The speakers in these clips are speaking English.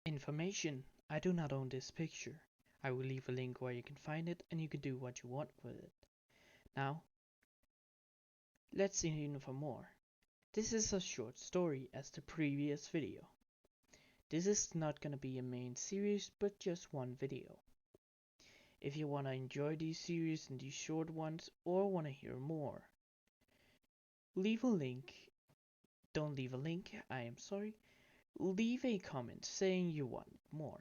Information. I do not own this picture. I will leave a link where you can find it and you can do what you want with it. Now, let's see in for more. This is a short story as the previous video. This is not gonna be a main series, but just one video. If you wanna enjoy these series and these short ones, or wanna hear more, leave a link. Don't leave a link, I am sorry. Leave a comment saying you want more.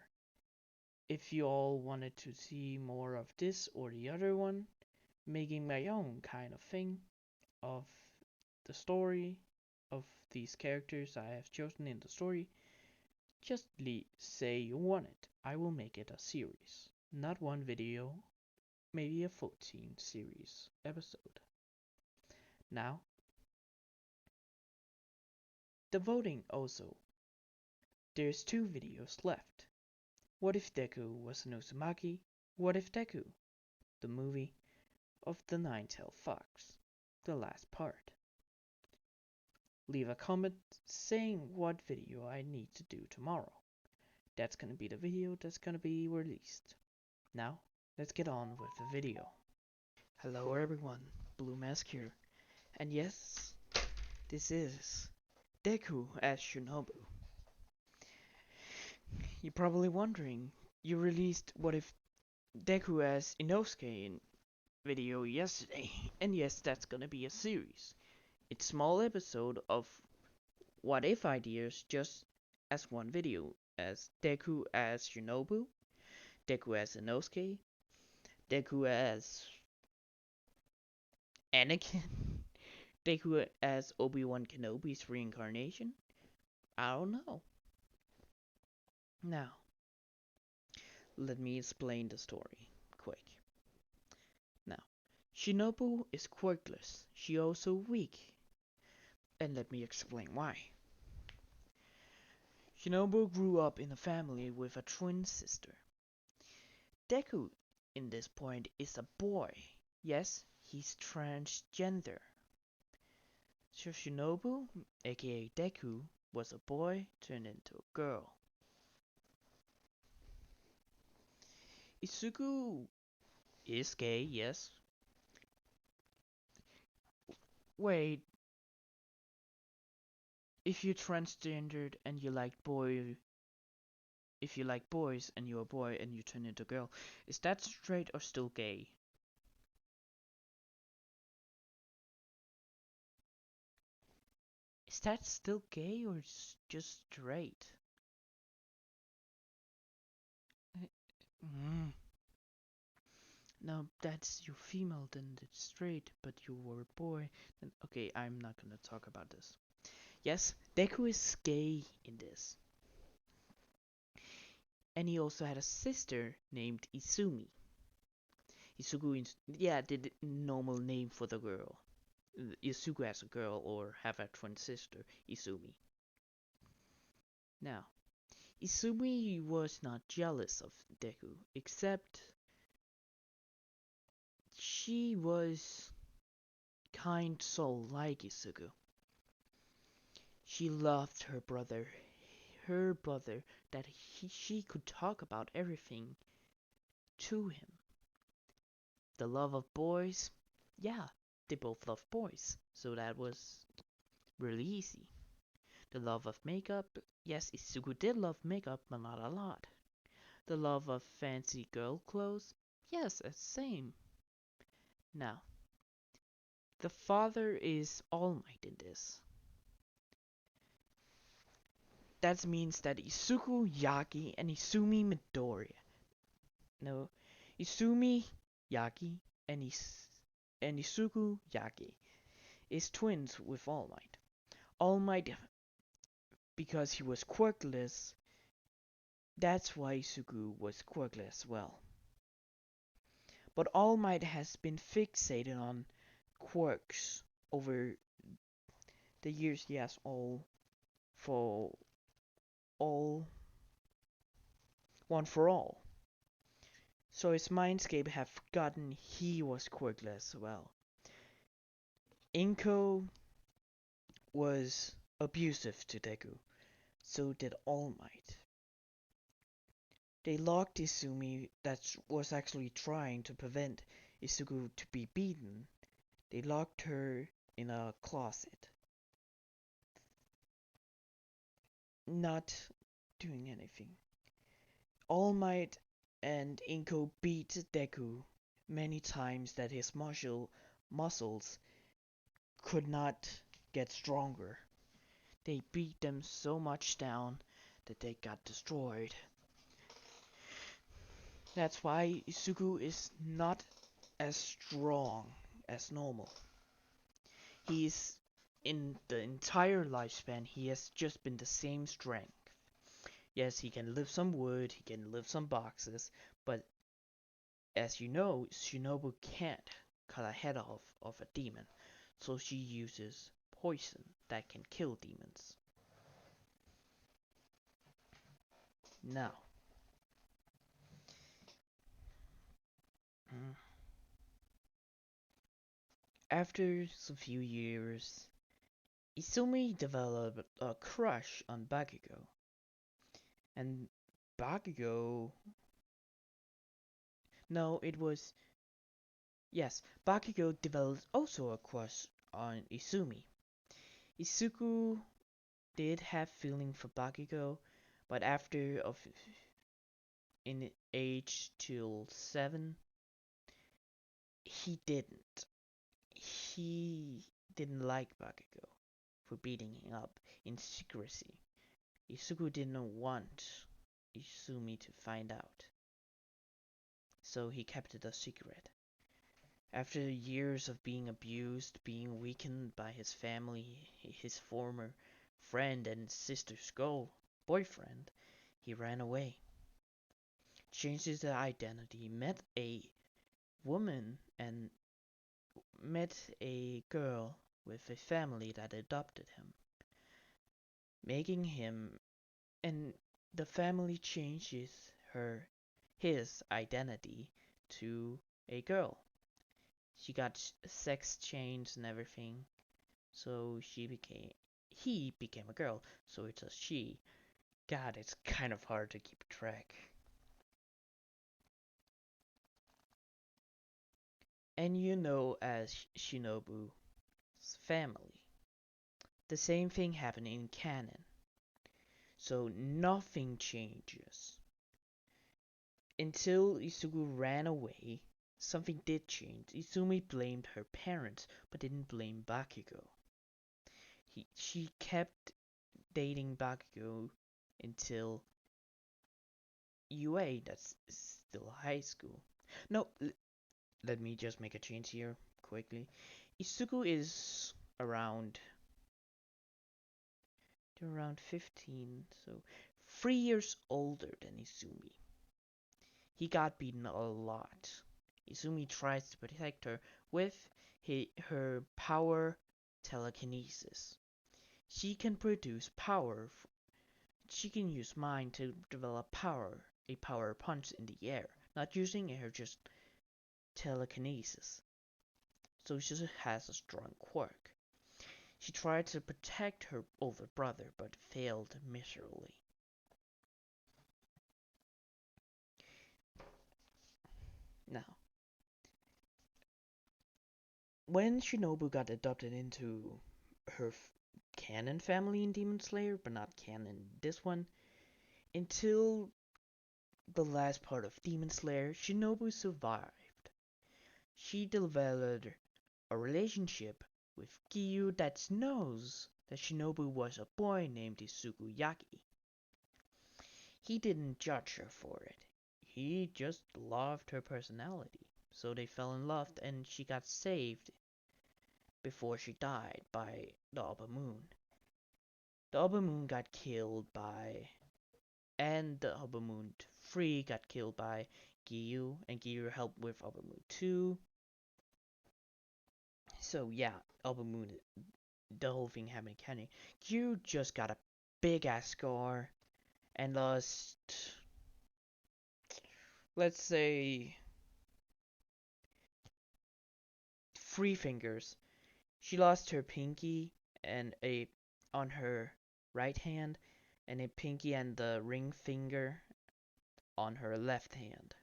If you all wanted to see more of this or the other one, making my own kind of thing of the story of these characters I have chosen in the story, just say you want it. I will make it a series. Not one video, maybe a 14 series episode. Now, the voting also. There's 2 videos left. What if Deku was an Uzumaki? What if Deku? The movie of the Nine-Tailed Fox. The last part. Leave a comment saying what video I need to do tomorrow. That's gonna be the video that's gonna be released. Now, let's get on with the video. Hello everyone, Blue Mask here. And yes, this is Deku as Shinobu. You're probably wondering, you released What If Deku as Inosuke in video yesterday, and yes, that's gonna be a series. It's a small episode of what if ideas just as one video, as Deku as Shinobu, Deku as Inosuke, Deku as Anakin, Deku as Obi-Wan Kenobi's reincarnation. I don't know. Now, let me explain the story quick. Now, Shinobu is quirkless. She also weak. And let me explain why. Shinobu grew up in a family with a twin sister. Deku, in this point, is a boy. Yes, he's transgender. So Shinobu, aka Deku, was a boy turned into a girl. Izuku is gay, yes. Wait, if you're transgendered and you like if you like boys and you're a boy and you turn into a girl, is that straight or still gay? Is that still gay or just straight? Mm. No, that's you female, then it's straight, but you were a boy, then okay, I'm not gonna talk about this. Yes, Deku is gay in this. And he also had a sister named Izumi. Izuku is, yeah, the normal name for the girl. Izuku as a girl or have a twin sister, Izumi. Now, Izumi was not jealous of Deku, except she was kind soul like Izuku. She loved her brother that she could talk about everything to him. The love of boys, yeah, they both love boys, so that was really easy. The love of makeup, yes, Izuku did love makeup, but not a lot. The love of fancy girl clothes, yes, same. Now, the father is All Might in this. That means that Izuku Yagi and Izumi Midoriya. No, Izumi Yagi and Izuku Yagi is twins with All Might. All Might, because he was quirkless, that's why Izuku was quirkless as well. But All Might has been fixated on quirks over the years he has all for all one for all. So his mindscape have forgotten he was quirkless as well. Inko was abusive to Deku, so did All Might. They locked Izumi, that was actually trying to prevent Izuku to be beaten. They locked her in a closet, not doing anything. All Might and Inko beat Deku many times that his muscles could not get stronger. They beat them so much down that they got destroyed. That's why Izuku is not as strong as normal. He's in the entire lifespan, he has just been the same strength. Yes, he can lift some wood, he can lift some boxes, but as you know, Shinobu can't cut a head off of a demon, so she uses poison that can kill demons. Now, after a few years, Izumi developed a crush on Bakugo. And Bakugo... No, it was... Yes, Bakugo developed also a crush on Izumi. Izuku did have feeling for Bakugo, but after of in age till 7, he didn't. He didn't like Bakugo for beating him up in secrecy. Izuku didn't want Izumi to find out, so he kept it a secret. After years of being abused, being weakened by his family, his former friend and sister's boyfriend, he ran away, changed his identity, met a woman, and met a girl with a family that adopted him, making him, and the family changes his identity to a girl. She got sex change and everything, so he became a girl, so it's a she. God, it's kind of hard to keep track. And you know, as Shinobu's family, the same thing happened in canon, so nothing changes. Until Izuku ran away, something did change. Izumi blamed her parents, but didn't blame Bakugo. She kept dating Bakugo until UA, that's still high school. No, let me just make a change here quickly. Izuku is around 15, so 3 years older than Izumi. He got beaten a lot. Izumi tries to protect her with her power telekinesis. She can produce power. She can use mind to develop power, a power punch in the air, not using air, just telekinesis. So she has a strong quirk. She tried to protect her older brother, but failed miserably. Now, when Shinobu got adopted into her canon family in Demon Slayer, but not canon this one, until the last part of Demon Slayer, Shinobu survived. She developed a relationship with Giyu that knows that Shinobu was a boy named Izuku Yaki. He didn't judge her for it. He just loved her personality. So they fell in love and she got saved before she died by the Upper Moon. The Upper Moon got killed by... And the Upper Moon 3 got killed by Giyu, and Giyu helped with Upper Moon 2. So yeah, Upper Moon, the whole thing happened in canon. Giyu just got a big ass scar and lost, let's say, 3 fingers. She lost her pinky and on her right hand, and a pinky and the ring finger on her left hand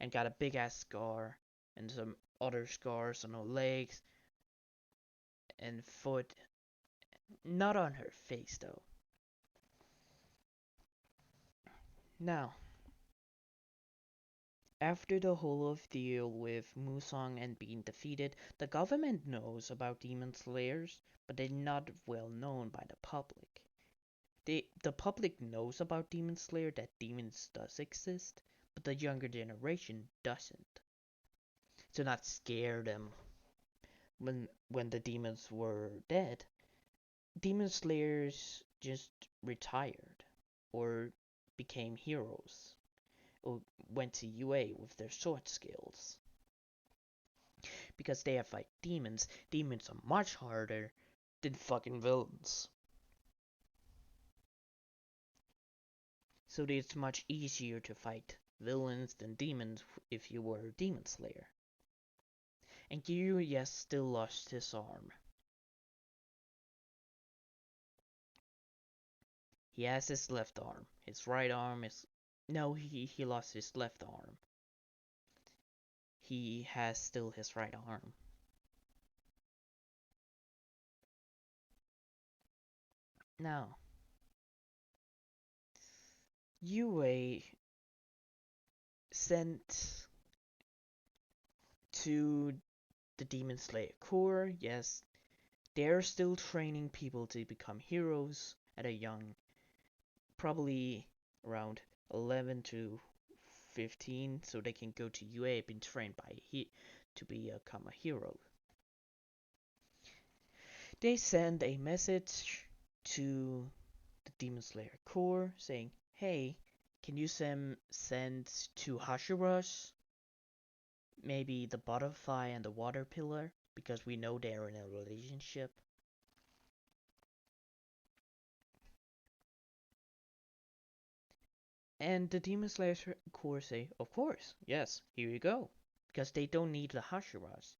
and got a big ass scar and some other scars on her legs and foot. Not on her face though. Now, after the whole of deal with Musang and being defeated, the government knows about demon slayers, but they're not well known by the public. The public knows about demon slayer, that demons does exist, but the younger generation doesn't. To not scare them when the demons were dead, demon slayers just retired or became heroes or went to UA with their sword skills. Because they have fight demons, demons are much harder than fucking villains. So it's much easier to fight villains than demons if you were a demon slayer. And Kiryu, yes, still lost his arm. He has his left arm. His right arm is... No, he lost his left arm. He has still his right arm. Now, UA sent to the Demon Slayer Corps, yes, they're still training people to become heroes at a young, probably around 11 to 15, so they can go to UA, been trained by to become a hero. They send a message to the Demon Slayer Corps saying, hey, can you send to Hashiras maybe the butterfly and the water pillar, because we know they're in a relationship. And the Demon Slayer Corps say, of course, yes, here you go, because they don't need the Hashiras.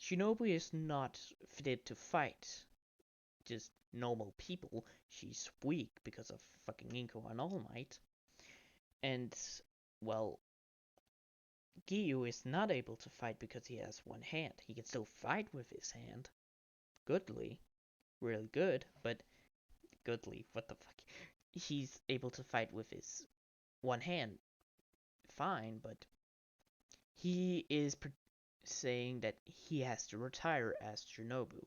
Shinobu is not fitted to fight just normal people. She's weak because of fucking Inko and All Might. And, well, Giyu is not able to fight because he has one hand. He can still fight with his hand. Goodly. Really good, but goodly, what the fuck? He's able to fight with his one hand. Fine, but he is saying that he has to retire as Shinobu.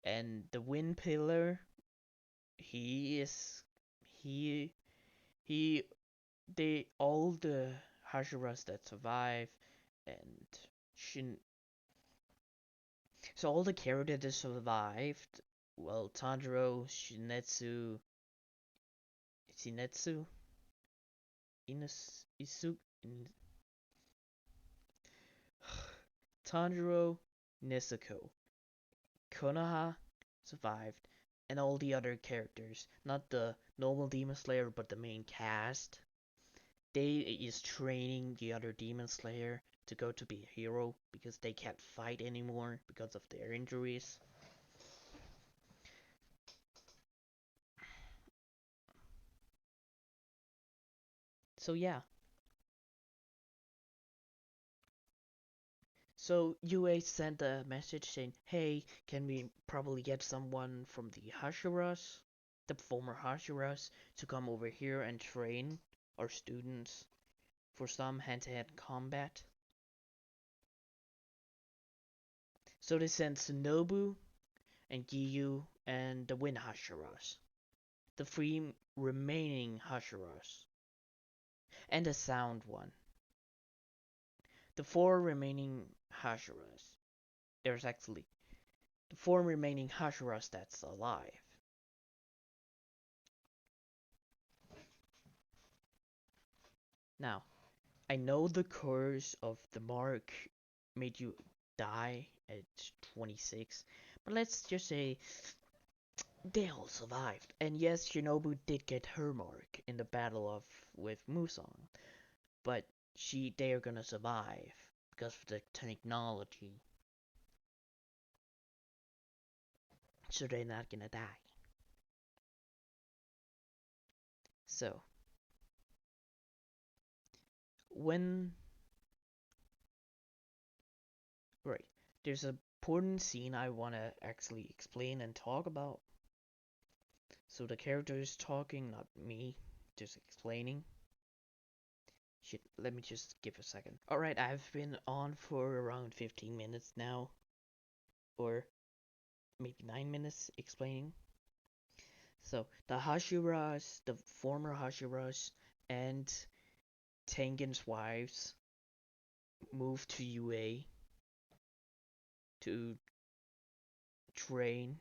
And the Wind Pillar, they all the Hashiras that survive and so all the characters that survived, well, Tanjiro, Shinetsu, Tanjiro, Nezuko, Konoha survived, and all the other characters, not the normal Demon Slayer, but the main cast, they is training the other Demon Slayer to go to be a hero because they can't fight anymore because of their injuries. So yeah. So UA sent a message saying, hey, can we probably get someone from the Hashiras, the former Hashiras, to come over here and train our students for some hand-to-hand combat? So they sent Shinobu and Giyu and the Wind Hashiras, the 3 remaining Hashiras, and the Sound one. The 4 remaining Hashiras. There's actually the 4 remaining Hashiras that's alive. Now, I know the curse of the mark made you die at 26, but let's just say they all survived. And yes, Shinobu did get her mark in the battle with Musang, but they are gonna survive because of the technology. So they're not gonna die. So, when right, there's a important scene I wanna actually explain and talk about. So the character is talking, not me, just explaining. Shit, let me just give a second. Alright, I've been on for around 15 minutes now, or maybe 9 minutes explaining. So, the Hashiras, the former Hashiras, and Tengen's wives moved to UA to train.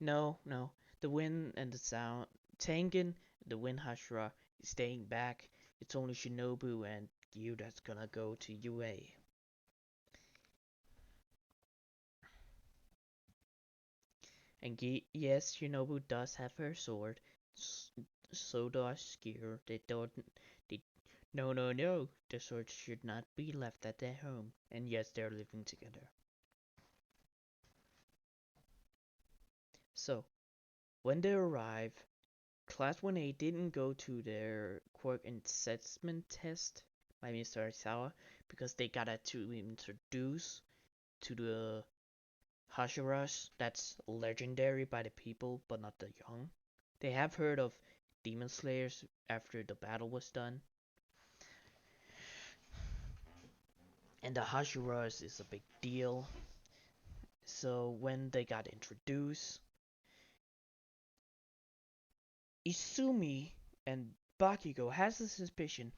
No, no, the Wind and the Sound. Tengen, the Wind Hashira, is staying back. It's only Shinobu and Gyu that's gonna go to UA. And yes, Shinobu does have her sword. So does Gear. They don't. They, no, no, no. The sword should not be left at their home. And yes, they're living together. So, when they arrive, Class 1A didn't go to their quirk assessment test by Mr. Aizawa because they got to introduce to the Hashiras that's legendary by the people but not the young. They have heard of demon slayers after the battle was done. And the Hashiras is a big deal. So when they got introduced, Izumi and Bakugo has a suspicion.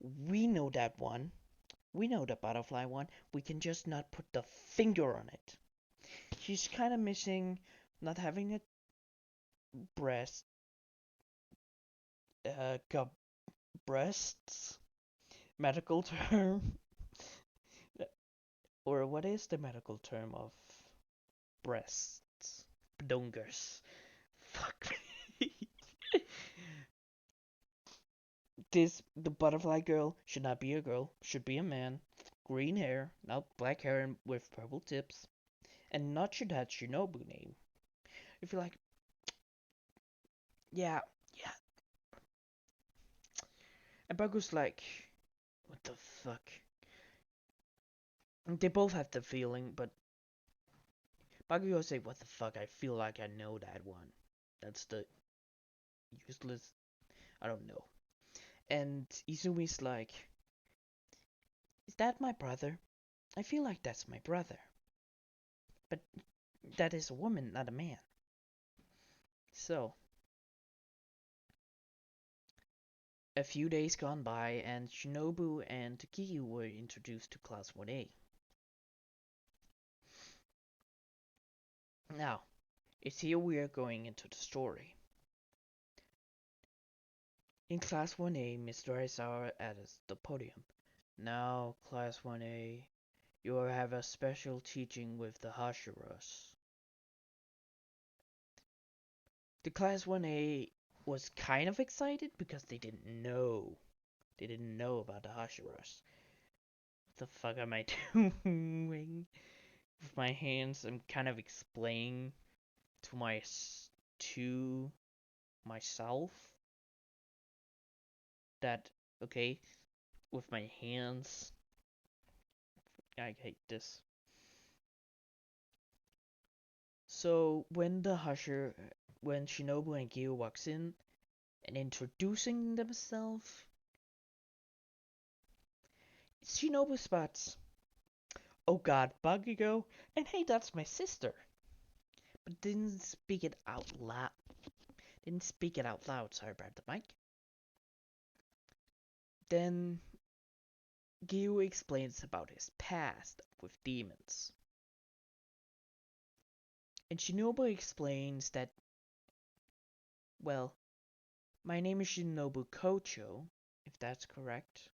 We know that one. We know the butterfly one. We can just not put the finger on it. She's kind of missing not having a breast. Breasts? Medical term? Or what is the medical term of breasts? Bdongers. Fuck me. The butterfly girl should not be a girl, should be a man. Green hair, not black hair and with purple tips. And not should have Shinobu name. If you're like, yeah, yeah. And Baku's like, what the fuck? And they both have the feeling, but Bakugo say, what the fuck, I feel like I know that one. That's the useless, I don't know. And Izumi's like, is that my brother? I feel like that's my brother. But that is a woman, not a man. So, a few days gone by, and Shinobu and Kiyu were introduced to Class 1A. Now, it's here we are going into the story. In Class 1A, Mr. Aizawa at the podium. Now, Class 1A, you will have a special teaching with the Hashiras. The Class 1A was kind of excited because they didn't know. They didn't know about the Hashiras. What the fuck am I doing? With my hands, I'm kind of explaining to myself that, okay, with my hands, I hate this. So when Shinobu and Gyu walks in and introducing themselves, it's Shinobu spots. Oh god, Bakugo, and hey, that's my sister. But didn't speak it out loud. Didn't speak it out loud, sorry about the mic. Then Gyu explains about his past with demons. And Shinobu explains that, well, my name is Shinobu Kocho, if that's correct.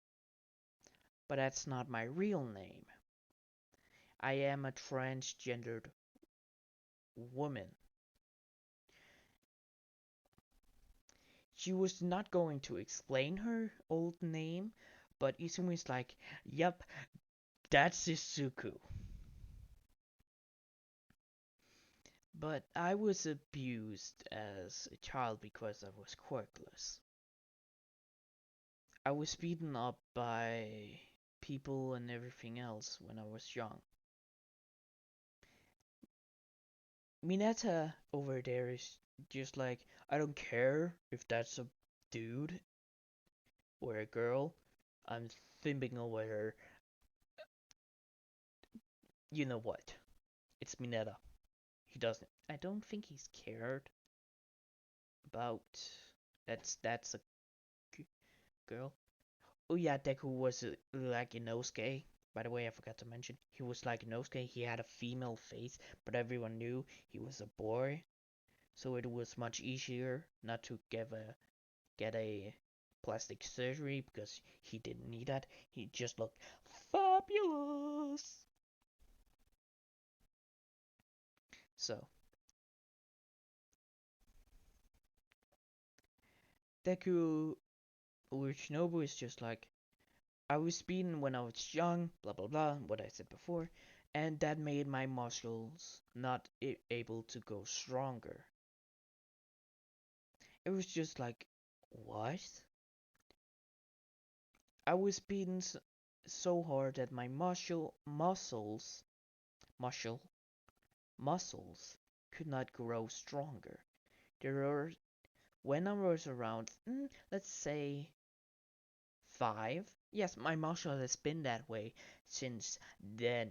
But that's not my real name. I am a transgendered woman. She was not going to explain her old name, but Izumi's like, yep, that's Izuku. But I was abused as a child because I was quirkless. I was beaten up by people and everything else when I was young. Mineta over there is just like, I don't care if that's a dude or a girl. I'm thimping over her. You know what? It's Mineta. He doesn't. I don't think he's cared about. That's a girl. Oh yeah, Deku was like Inosuke. By the way, I forgot to mention he was like Inosuke. He had a female face, but everyone knew he was a boy, so it was much easier not to get a plastic surgery because he didn't need that. He just looked fabulous. So Deku or Shinobu is just like, I was beaten when I was young, blah blah blah, what I said before, and that made my muscles not able to go stronger. It was just like, what? I was beaten so hard that my muscle, muscles could not grow stronger. There are, when I was around, let's say 5, yes, my muscle has been that way since then.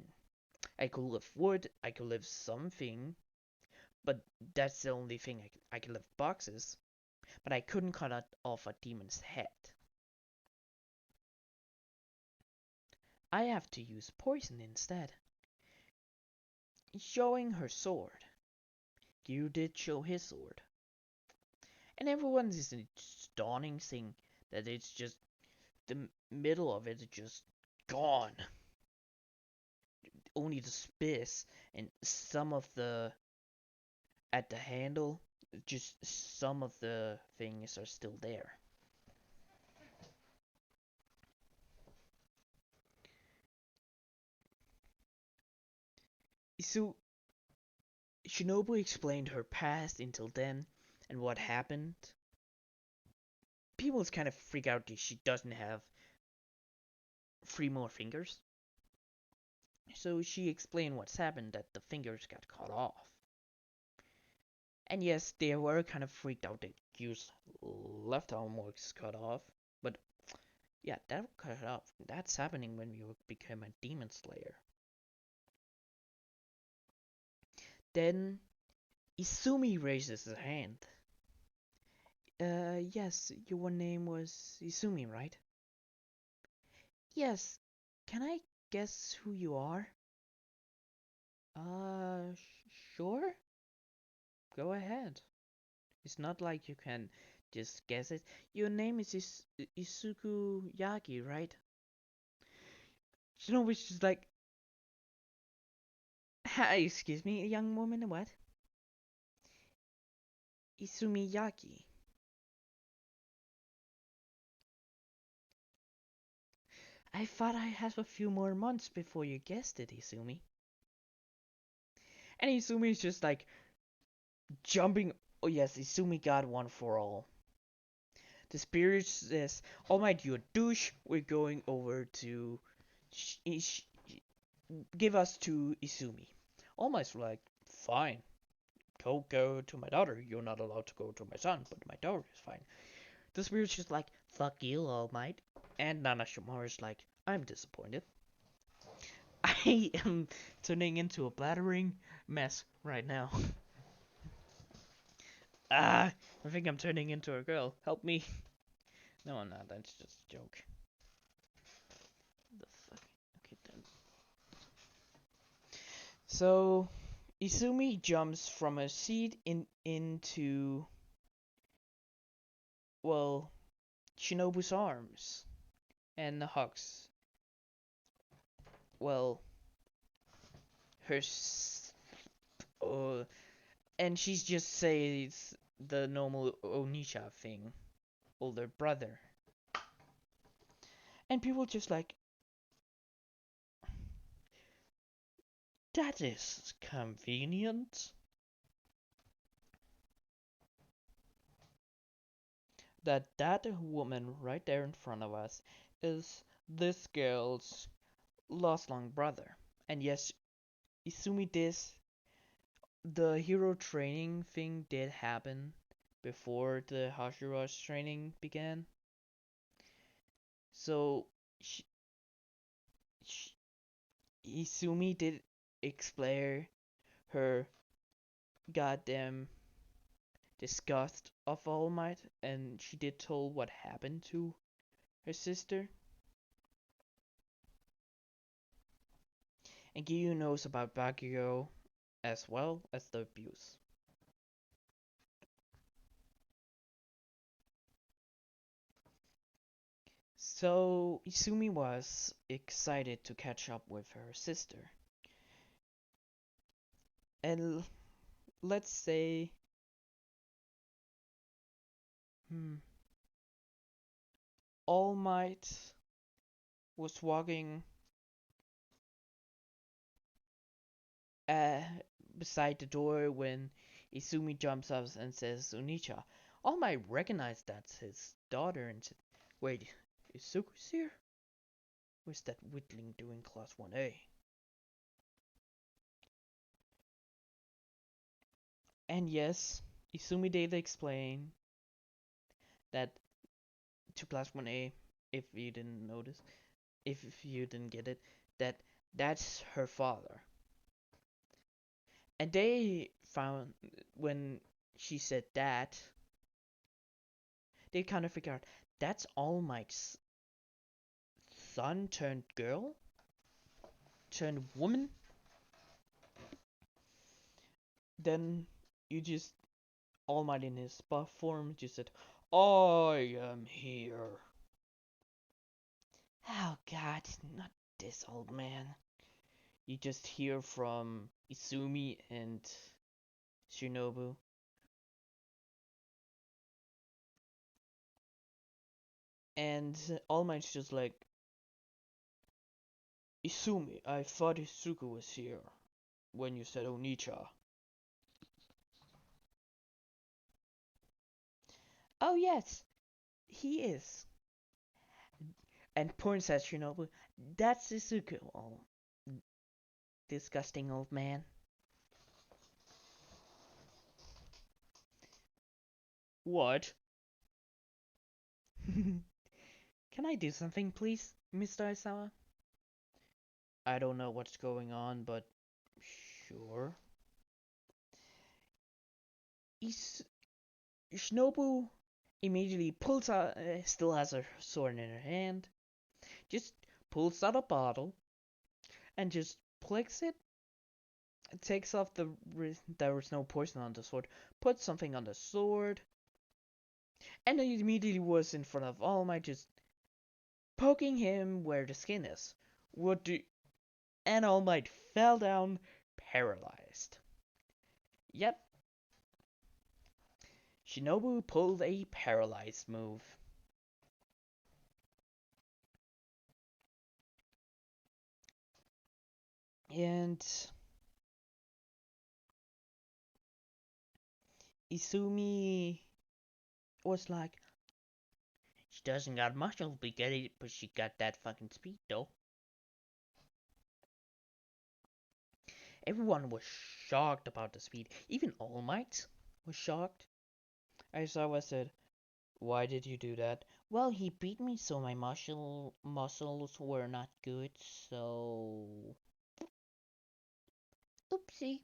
I could lift wood, I could lift something, but that's the only thing I can lift boxes. But I couldn't cut off a demon's head. I have to use poison instead. Showing her sword. You did show his sword. And everyone is stunning saying that it's just the middle of it is just gone. Only the space and some of the at the handle, just some of the things are still there. So Shinobu explained her past until then and what happened. People kind of freak out that she doesn't have 3 more fingers. So she explained what's happened, that the fingers got cut off. And yes, they were kind of freaked out that Yu's left arm was cut off. But yeah, that cut off. That's happening when you become a demon slayer. Then Izumi raises his hand. Yes, your name was Izumi, right? Yes. Can I guess who you are? Sure. Go ahead. It's not like you can just guess it. Your name is Isuku Yagi, right? You know, which is like, hi, excuse me, young woman, what? Izumi Yagi. I thought I had a few more months before you guessed it, Izumi. And Izumi is just like jumping. Oh yes, Izumi got one for all. The spirit says, "All right, you douche. We're going over to give us to Izumi." Almost like, fine, go to my daughter. You're not allowed to go to my son, but my daughter is fine. The spirit's just like, fuck you, All Might. And Nana is like, I'm disappointed. I am turning into a blathering mess right now. I think I'm turning into a girl. Help me. No, I'm not. That's just a joke. The fuck? Okay, then. So, Izumi jumps from a seat into, well, Shinobu's arms and hugs, well, her, and she just says the normal Onisha thing, older brother. And people just like, that is convenient. that that woman right there in front of us is this girl's lost long brother. And yes, Izumi, the hero training thing did happen before the Hashiro's training began. So sh sh Izumi did explain her goddamn disgust of All Might, and she did tell what happened to her sister. And Giyu knows about Bakugo as well as the abuse. So Izumi was excited to catch up with her sister. And let's say, hmm, All Might was walking uh, beside the door when Izumi jumps up and says, Onicha. All Might recognized that's his daughter and said, wait, Izuku's here? What's that whittling doing class 1A? And yes, Izumi did explain that to class 1A, if you didn't notice, if you didn't get it, that that's her father. And they found, when she said that, they kind of figured out that's All Might's son turned girl, turned woman. Then you just, All Might in his buff form just said, I am here. Oh god, not this old man. You just hear from Izumi and Shinobu. And All Might's just like, Izumi, I thought Izuku was here when you said Onicha. Oh yes, he is. And points at Shinobu. That's Izuku. Oh, disgusting old man. What? Can I do something, please, Mr. Aisawa? I don't know what's going on, but sure. Is Shinobu immediately pulls out, still has her sword in her hand, just pulls out a bottle and just flicks it. Takes off there was no poison on the sword, puts something on the sword, and then immediately was in front of All Might, just poking him where the skin is. What do? And All Might fell down, paralyzed. Yep, Shinobu pulled a paralyzed move. And Izumi was like, she doesn't got muscle, but she got that fucking speed though. Everyone was shocked about the speed. Even All Might was shocked. Aizawa said, why did you do that? Well, he beat me so my muscles were not good, so... Oopsie.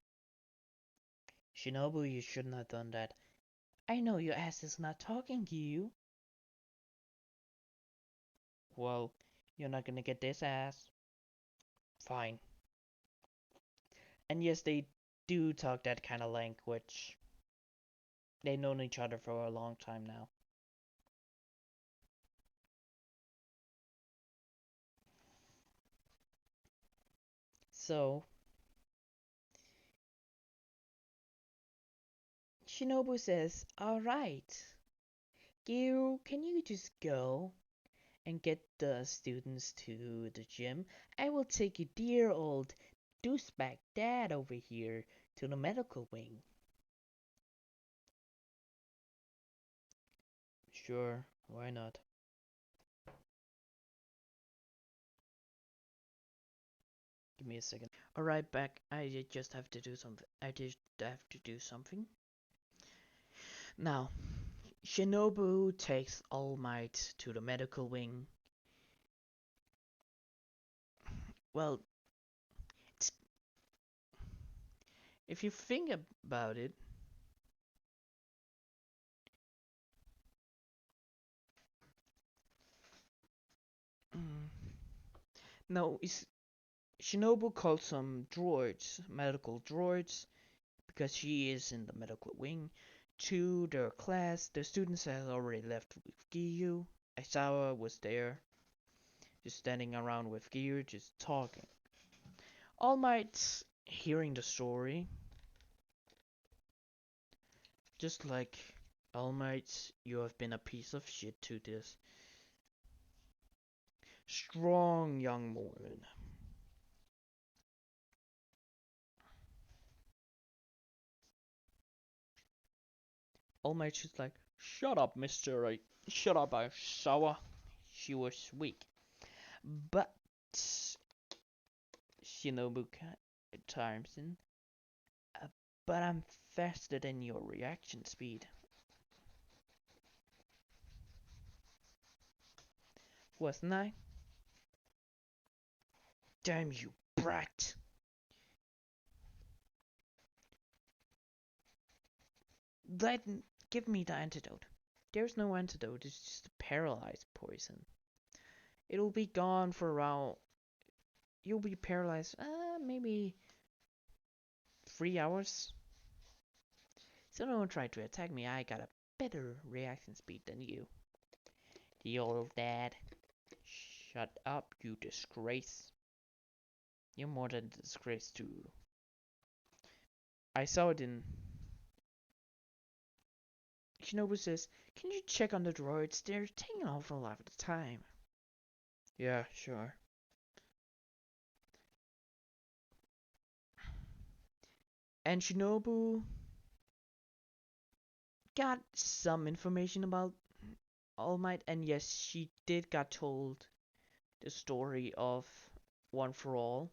Shinobu, you shouldn't have done that. I know your ass is not talking to you. Well, you're not gonna get this ass. Fine. And yes, they do talk that kind of language. They've known each other for a long time now. So, Shinobu says, alright, Giro, can you just go and get the students to the gym? I will take your dear old douchebag dad over here to the medical wing. Sure, why not? Give me a second. Alright, back. I just have to do something. I just have to do something. Now, Shinobu takes All Might to the medical wing. Well, it's, if you think about it, mm, no, Shinobu called some droids, medical droids, because she is in the medical wing, to their class. The students had already left with Giyu. Aizawa was there, just standing around with Giyu, just talking. All Might's hearing the story, just like All Might, you have been a piece of shit to this strong young woman. All Might's just like, shut up, Mister. Shut up, Aizawa. She was weak. But Shinobu chimes in. But I'm faster than your reaction speed. Wasn't I? Damn you, brat! Let give me the antidote. There's no antidote. It's just a paralyzed poison. It'll be gone for around. You'll be paralyzed. Maybe 3 hours. So don't try to attack me. I got a better reaction speed than you. The old dad. Shut up, you disgrace. You're more than a disgrace too. I saw it in. Shinobu says, can you check on the droids? They're taking off a lot of the time. Yeah, sure. And Shinobu got some information about All Might, and yes, she did got told the story of One for All.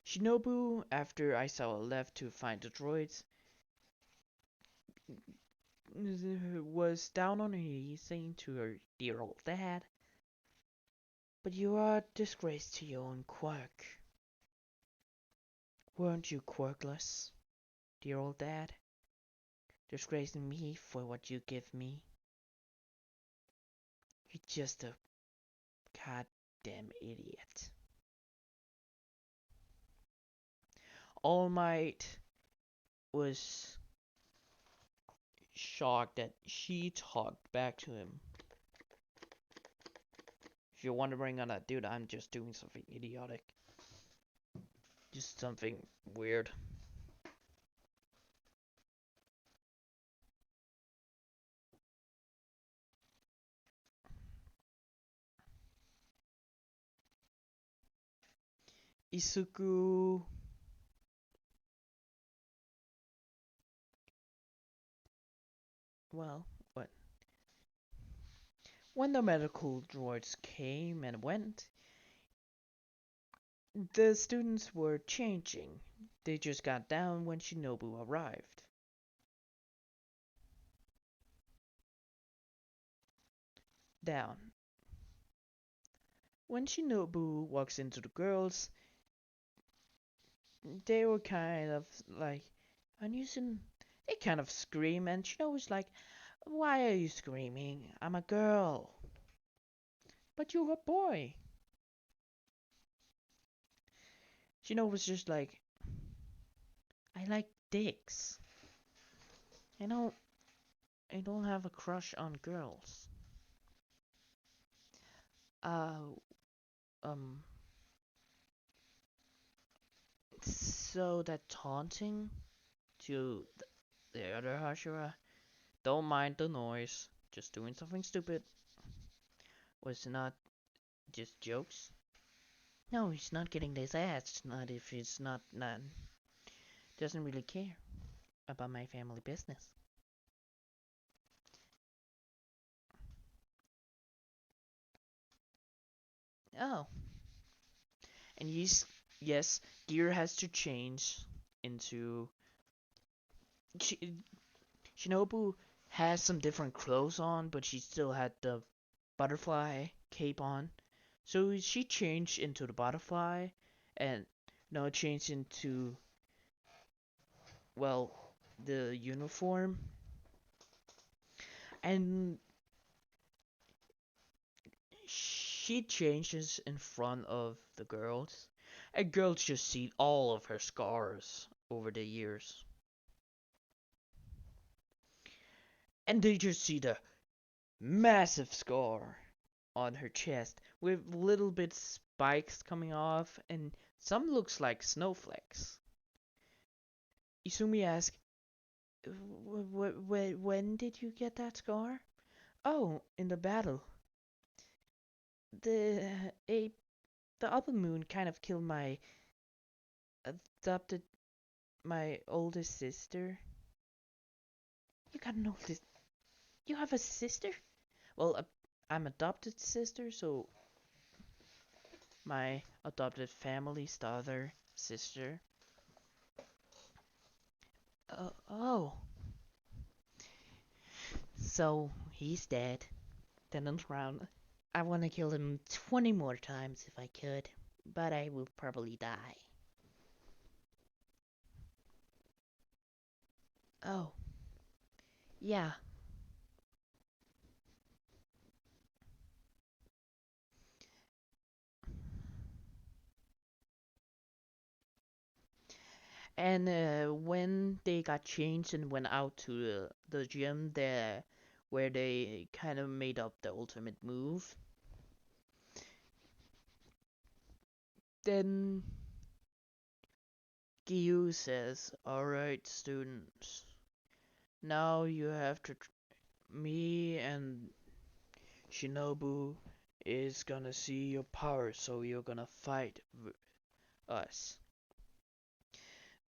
Shinobu, after Aizawa left to find the droids, was down on her knees saying to her dear old dad, but you are a disgrace to your own quirk. Weren't you quirkless, dear old dad? Disgracing me for what you give me? You're just a goddamn idiot. All Might was shocked that she talked back to him. If you're wondering on that, dude, I'm just doing something idiotic. Just something weird. Isuku. Well, what? When the medical droids came and went, the students were changing. They just got down when Shinobu arrived. Down. When Shinobu walks into the girls, they were kind of like, unusing. They kind of scream, and Shinobu's like, why are you screaming? I'm a girl. But you're a boy. Shinobu's just like, I like dicks. I don't I don't have a crush on girls. Uh um so that taunting to the other Hashira, don't mind the noise, just doing something stupid, was not just jokes. No, he's not getting this ass, not if he's not doesn't really care about my family business. Oh, and yes, Gear has to change into. Shinobu has some different clothes on, but she still had the butterfly cape on. So she changed into the butterfly, and no, changed into, well, the uniform. And she changes in front of the girls, and girls just see all of her scars over the years. And they just see the massive scar on her chest with little bit spikes coming off, and some looks like snowflakes. Izumi asks, when did you get that scar? Oh, in the battle. The a the upper moon kind of killed adopted my oldest sister. You got an oldest? You have a sister? Well, I'm adopted sister, so my adopted family's daughter, sister. Oh, so he's dead. Then on round. I want to kill him 20 more times if I could, but I will probably die. Oh, yeah. And when they got changed and went out to the gym there, where they kind of made up the ultimate move, then Gyu says, "Alright, students, now you have to. Me and Shinobu is gonna see your power, so you're gonna fight us."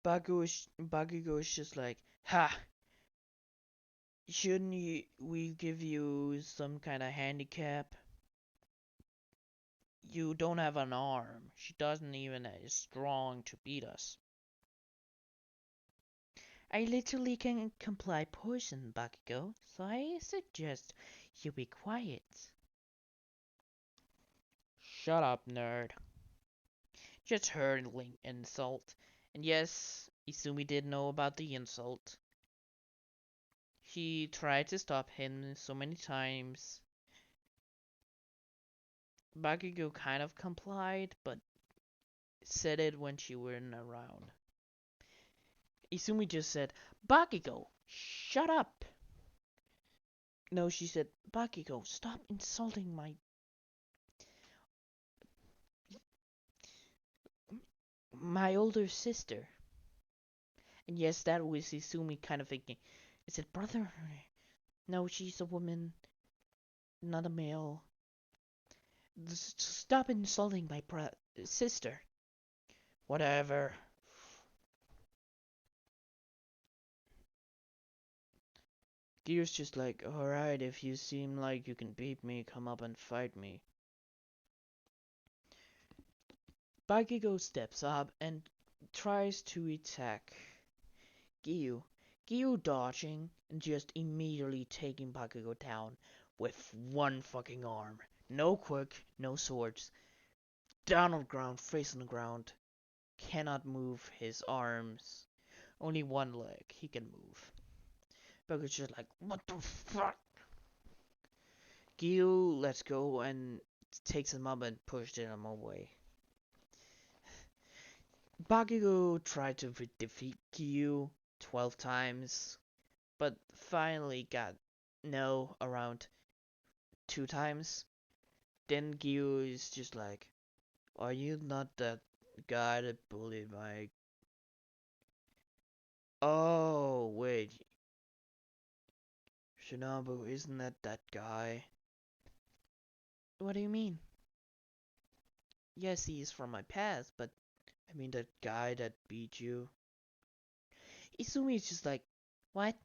Bakugo is just like, "Ha! Shouldn't we give you some kind of handicap? You don't have an arm. She doesn't even is strong to beat us." "I literally can apply poison, Bakugo, so I suggest you be quiet." "Shut up, nerd." Just hurling insult. And yes, Izumi did know about the insult. She tried to stop him so many times. Bakugo kind of complied, but said it when she weren't around. Izumi just said, "Bakugo, shut up." No, she said, "Bakugo, stop insulting my older sister." And yes, that was Izumi kind of thinking, is it brother? No, she's a woman, not a male. Stop insulting my sister." "Whatever." Gear's just like, "Alright, if you seem like you can beat me, come up and fight me." Bakugo steps up and tries to attack Gyu. Gyu dodging and just immediately taking Bakugo down with one fucking arm. No quick, no swords. Down on the ground, face on the ground. Cannot move his arms. Only one leg he can move. Bakugo's just like, "What the fuck?" Gyu lets go and takes him up and pushes him away. Bakugo tried to defeat Gyu 12 times, but finally got no around 2 times. Then Gyu is just like, "Are you not that guy that bullied my..." "Oh, wait. Shinobu, isn't that guy?" "What do you mean?" "Yes, he is from my past, but I mean that guy that beat you." Izumi is just like, "What?"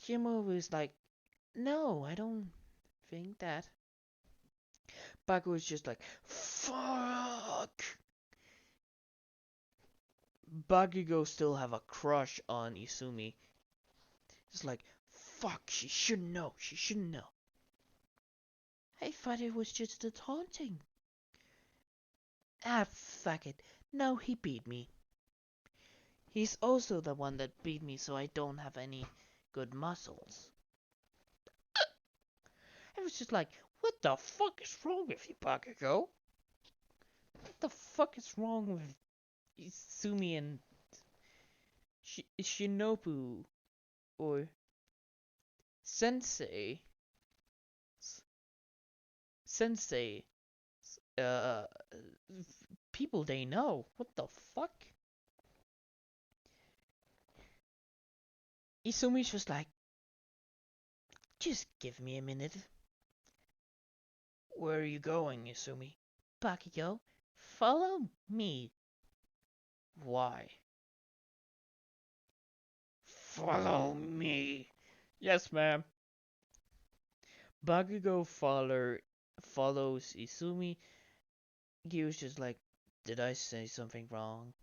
Shinobu is like, "No, I don't think that." Baku was just like, fuck! Bakugo still have a crush on Izumi. It's like, fuck, she shouldn't know, she shouldn't know. I thought it was just a taunting. Ah, fuck it. No, he beat me. He's also the one that beat me, so I don't have any good muscles. I was just like, what the fuck is wrong with you, Bakugo? What the fuck is wrong with Izumi and Shinobu or Sensei? Sensei, uh, people they know. What the fuck? Izumi's just like, just give me a minute. Where are you going, Izumi? Bakugo, follow me. Why? Follow me. Yes, ma'am. Bakugo follows Izumi. Gyu's just like, did I say something wrong?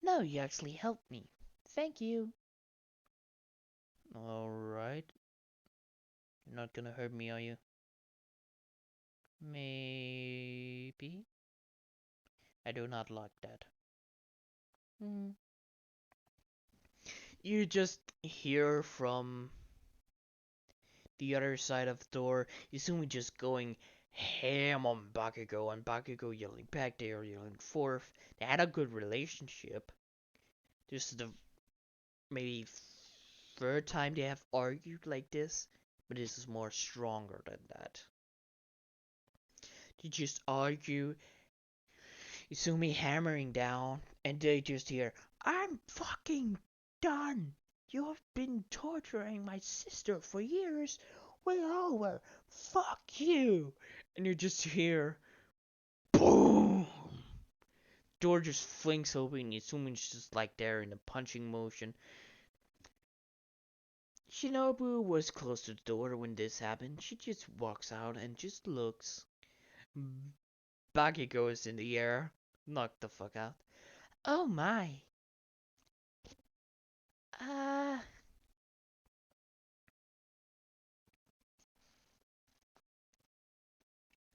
No, you actually helped me. Thank you. Alright. You're not gonna hurt me, are you? Maybe. I do not like that. Hmm. You just hear from the other side of the door, Izumi just going ham on Bakugo, and Bakugo yelling back, they are yelling forth. They had a good relationship. This is the maybe third time they have argued like this, but this is more stronger than that. They just argue, Izumi hammering down, and they just hear, I'm fucking done. You've been torturing my sister for years. We're over. Fuck you. And you just hear, boom. Door just flings open. Izumi's just like there in a punching motion. Shinobu was close to the door when this happened. She just walks out and just looks. Bagi goes in the air. Knocked the fuck out. Oh my. Uh.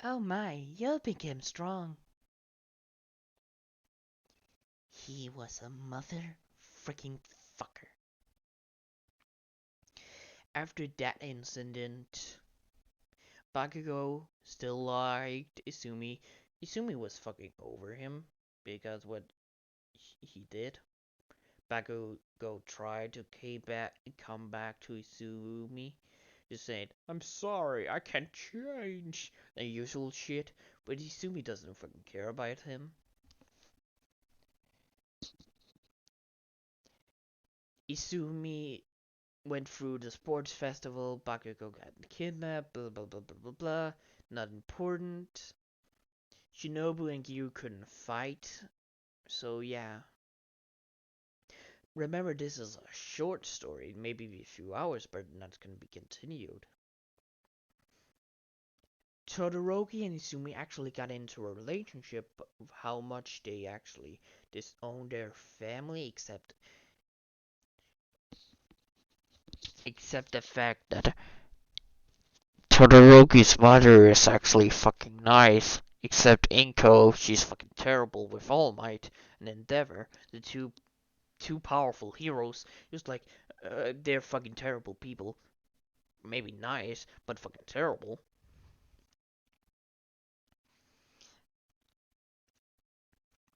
Oh my. You became strong. He was a mother freaking fucker. After that incident, Bakugo still liked Izumi. Izumi was fucking over him because what he did. Bakugo tried to come back to Izumi, just saying, I'm sorry, I can't change, the usual shit, but Izumi doesn't fucking care about him. Izumi went through the sports festival, Bakugo got kidnapped, blah blah blah blah blah blah, not important. Shinobu and Gyu couldn't fight, so yeah. Remember, this is a short story, maybe a few hours, but not gonna be continued. Todoroki and Izumi actually got into a relationship, but how much they actually disown their family, except the fact that Todoroki's mother is actually fucking nice. Except Inko, she's fucking terrible with All Might and Endeavor, the two powerful heroes. Just like they're fucking terrible people. Maybe nice, but fucking terrible.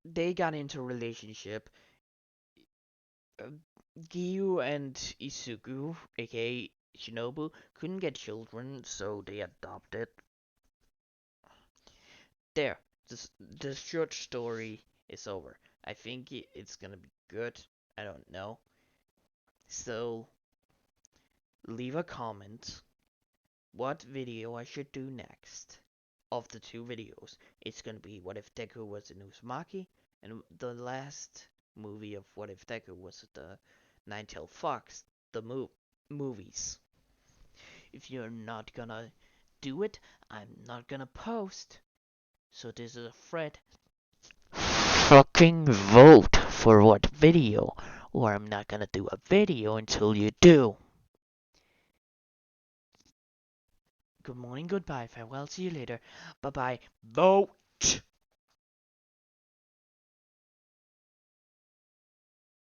They got into a relationship. Uh, Giyu and Isugu, aka Shinobu, couldn't get children, so they adopted. There, the short story is over. I think it's gonna be good. I don't know. So, leave a comment what video I should do next. Of the two videos, it's gonna be What If Deku Was an Uzumaki, and the last movie of What If Deku was the Nine-Tailed Fox, the movies. If you're not gonna do it, I'm not gonna post. So this is a threat. Fucking vote for what video, or I'm not gonna do a video until you do. Good morning, goodbye, farewell, see you later. Bye bye. Vote!